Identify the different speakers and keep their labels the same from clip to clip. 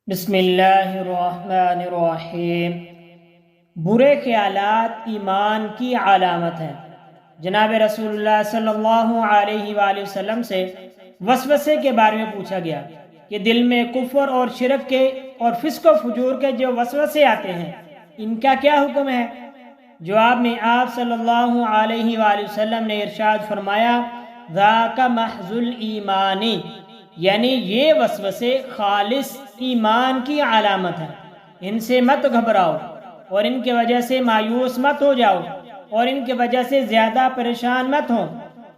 Speaker 1: بسم اللہ الرحمن الرحیم۔ برے خیالات ایمان کی علامت ہیں۔ جناب رسول اللہ صلی اللہ علیہ وآلہ وسلم سے وسوسے کے بارے میں پوچھا گیا کہ دل میں کفر اور شرک کے اور فسق و فجور کے جو وسوسے آتے ہیں ان کا کیا حکم ہے؟ جواب میں آپ صلی اللہ علیہ وآلہ وسلم نے ارشاد فرمایا، ذاک محض الایمانی، یعنی یہ وسوسے خالص ایمان کی علامت ہے۔ ان سے مت گھبراؤ اور ان کی وجہ سے مایوس مت ہو جاؤ اور ان کی وجہ سے زیادہ پریشان مت ہو،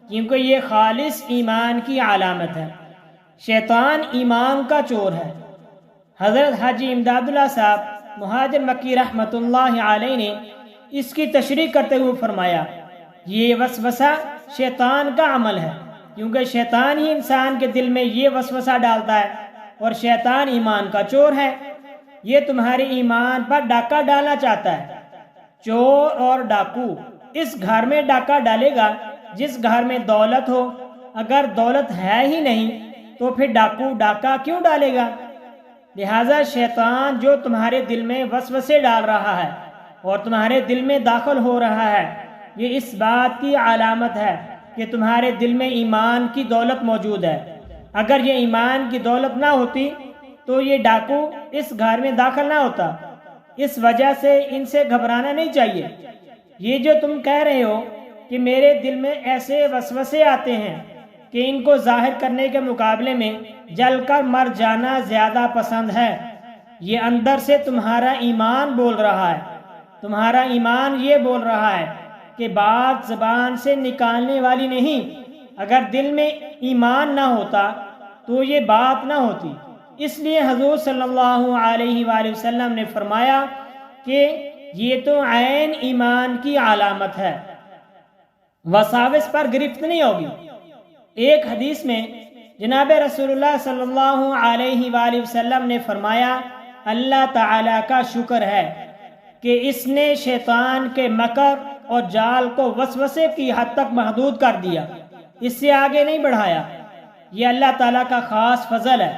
Speaker 1: کیونکہ یہ خالص ایمان کی علامت ہے۔ شیطان ایمان کا چور ہے۔ حضرت حاجی امداد اللہ صاحب مہاجر مکی رحمۃ اللہ علیہ نے اس کی تشریح کرتے ہوئے فرمایا، یہ وسوسہ شیطان کا عمل ہے، کیونکہ شیطان ہی انسان کے دل میں یہ وسوسہ ڈالتا ہے، اور شیطان ایمان کا چور ہے۔ یہ تمہارے ایمان پر ڈاکہ ڈالنا چاہتا ہے۔ چور اور ڈاکو اس گھر میں ڈاکہ ڈالے گا جس گھر میں دولت ہو۔ اگر دولت ہے ہی نہیں تو پھر ڈاکو ڈاکہ کیوں ڈالے گا؟ لہذا شیطان جو تمہارے دل میں وسوسے ڈال رہا ہے اور تمہارے دل میں داخل ہو رہا ہے، یہ اس بات کی علامت ہے کہ تمہارے دل میں ایمان کی دولت موجود ہے۔ اگر یہ ایمان کی دولت نہ ہوتی تو یہ ڈاکو اس گھر میں داخل نہ ہوتا۔ اس وجہ سے ان سے گھبرانا نہیں چاہیے۔ یہ جو تم کہہ رہے ہو کہ میرے دل میں ایسے وسوسے آتے ہیں کہ ان کو ظاہر کرنے کے مقابلے میں جل کر مر جانا زیادہ پسند ہے، یہ اندر سے تمہارا ایمان بول رہا ہے۔ تمہارا ایمان یہ بول رہا ہے کہ بات زبان سے نکالنے والی نہیں۔ اگر دل میں ایمان نہ ہوتا تو یہ بات نہ ہوتی۔ اس لیے حضور صلی اللہ علیہ وآلہ وسلم نے فرمایا کہ یہ تو عین ایمان کی علامت ہے، وساوس پر گرفت نہیں ہوگی۔ ایک حدیث میں جناب رسول اللہ صلی اللہ علیہ وآلہ وسلم نے فرمایا، اللہ تعالیٰ کا شکر ہے کہ اس نے شیطان کے مکر اور جال کو وسوسے کی حد تک محدود کر دیا، اس سے آگے نہیں بڑھایا۔ یہ اللہ تعالیٰ کا خاص فضل ہے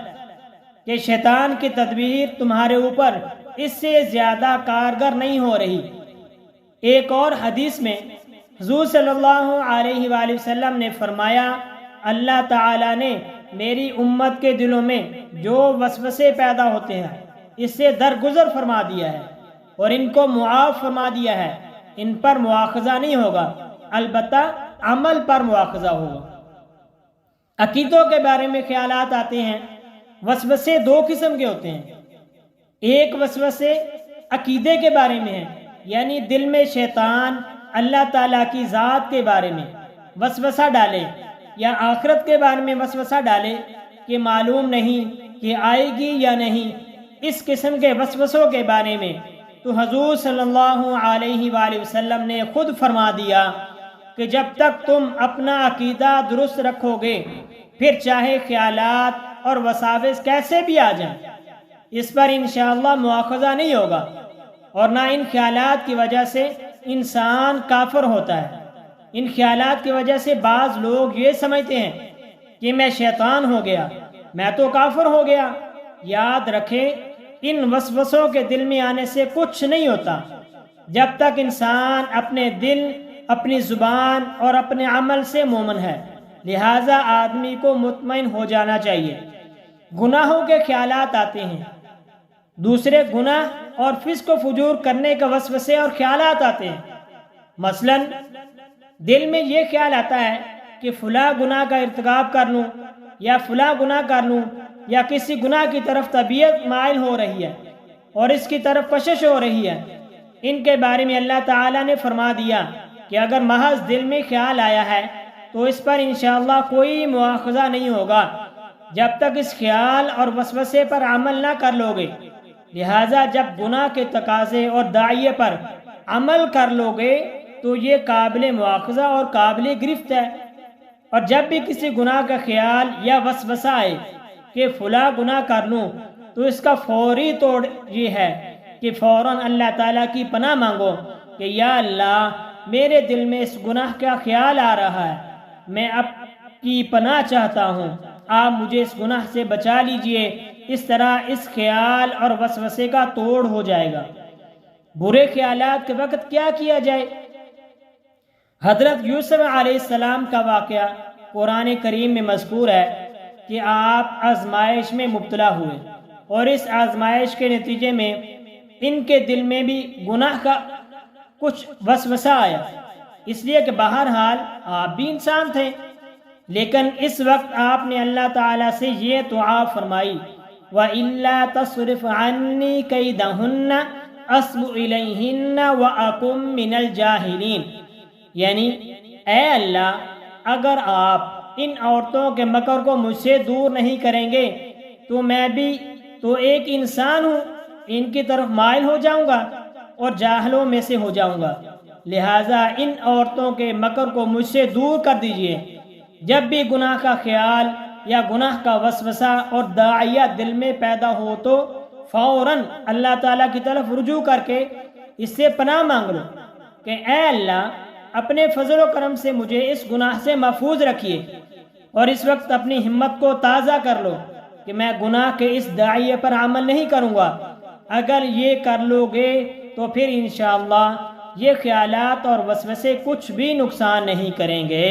Speaker 1: کہ شیطان کی تدبیر تمہارے اوپر اس سے زیادہ کارگر نہیں ہو رہی۔ ایک اور حدیث میں حضور صلی اللہ علیہ وآلہ وسلم نے فرمایا، اللہ تعالیٰ نے میری امت کے دلوں میں جو وسوسے پیدا ہوتے ہیں اس سے درگزر فرما دیا ہے اور ان کو معاف فرما دیا ہے۔ ان پر مواخذہ نہیں ہوگا، البتہ عمل پر مواخذہ ہوگا۔ عقیدوں کے بارے میں خیالات آتے ہیں۔ وسوسے دو قسم کے ہوتے ہیں۔ ایک وسوسے عقیدے کے بارے میں ہیں، یعنی دل میں شیطان اللہ تعالیٰ کی ذات کے بارے میں وسوسہ ڈالے یا آخرت کے بارے میں وسوسہ ڈالے کہ معلوم نہیں کہ آئے گی یا نہیں۔ اس قسم کے وسوسوں کے بارے میں تو حضور صلی اللہ علیہ وآلہ وسلم نے خود فرما دیا کہ جب تک تم اپنا عقیدہ درست رکھو گے پھر چاہے خیالات اور وساوس کیسے بھی آ جائیں، اس پر انشاءاللہ مواخذہ نہیں ہوگا، اور نہ ان خیالات کی وجہ سے انسان کافر ہوتا ہے۔ ان خیالات کی وجہ سے بعض لوگ یہ سمجھتے ہیں کہ میں شیطان ہو گیا، میں تو کافر ہو گیا۔ یاد رکھیں، ان وسوسوں کے دل میں آنے سے کچھ نہیں ہوتا جب تک انسان اپنے دل، اپنی زبان اور اپنے عمل سے مومن ہے۔ لہٰذا آدمی کو مطمئن ہو جانا چاہیے۔ گناہوں کے خیالات آتے ہیں، دوسرے گناہ اور فسق و فجور کرنے کا وسوسے اور خیالات آتے ہیں۔ مثلا دل میں یہ خیال آتا ہے کہ فلاں گناہ کا ارتکاب کر لوں یا فلاں گناہ کر لوں، یا کسی گناہ کی طرف طبیعت مائل ہو رہی ہے اور اس کی طرف کشش ہو رہی ہے۔ ان کے بارے میں اللہ تعالیٰ نے فرما دیا کہ اگر محض دل میں خیال آیا ہے تو اس پر انشاءاللہ کوئی مواخذہ نہیں ہوگا جب تک اس خیال اور وسوسے پر عمل نہ کر لو گے۔ لہٰذا جب گناہ کے تقاضے اور داعیے پر عمل کر لو گے تو یہ قابل مواخذہ اور قابل گرفت ہے۔ اور جب بھی کسی گناہ کا خیال یا وسوسہ آئے کہ فلاں گناہ کر لوں تو اس کا فوری توڑ یہ ہے کہ فوراً اللہ تعالیٰ کی پناہ مانگو کہ یا اللہ، میرے دل میں اس گناہ کا خیال آ رہا ہے، میں اب کی پناہ چاہتا ہوں، آپ مجھے اس گناہ سے بچا لیجئے اس طرح اس خیال اور وسوسے کا توڑ ہو جائے گا۔ برے خیالات کے وقت کیا کیا جائے؟ حضرت یوسف علیہ السلام کا واقعہ قرآن کریم میں مذکور ہے کہ آپ آزمائش میں مبتلا ہوئے اور اس آزمائش کے نتیجے میں ان کے دل میں بھی گناہ کا کچھ وسوسہ آیا، اس لیے کہ بہرحال آپ بھی انسان تھے، لیکن اس وقت آپ نے اللہ تعالیٰ سے یہ دعا فرمائی وَإِلَّا تَصْرِفْ عَنِّي كَيْدَهُنَّ أَصْبُ إِلَيْهِنَّ وَأَكُن مِّنَ الْجَاهِلِينَ، یعنی اے اللہ اگر آپ ان عورتوں کے مکر کو مجھ سے دور نہیں کریں گے تو میں بھی تو ایک انسان ہوں، ان کی طرف مائل ہو جاؤں گا اور جاہلوں میں سے ہو جاؤں گا، لہٰذا ان عورتوں کے مکر کو مجھ سے دور کر دیجئے۔ جب بھی گناہ کا خیال یا گناہ کا وسوسہ اور داعیہ دل میں پیدا ہو تو فوراً اللہ تعالیٰ کی طرف رجوع کر کے اس سے پناہ مانگ لو کہ اے اللہ اپنے فضل و کرم سے مجھے اس گناہ سے محفوظ رکھیے، اور اس وقت اپنی ہمت کو تازہ کر لو کہ میں گناہ کے اس داعیے پر عمل نہیں کروں گا۔ اگر یہ کر لو گے تو پھر انشاءاللہ یہ خیالات اور وسوسے کچھ بھی نقصان نہیں کریں گے۔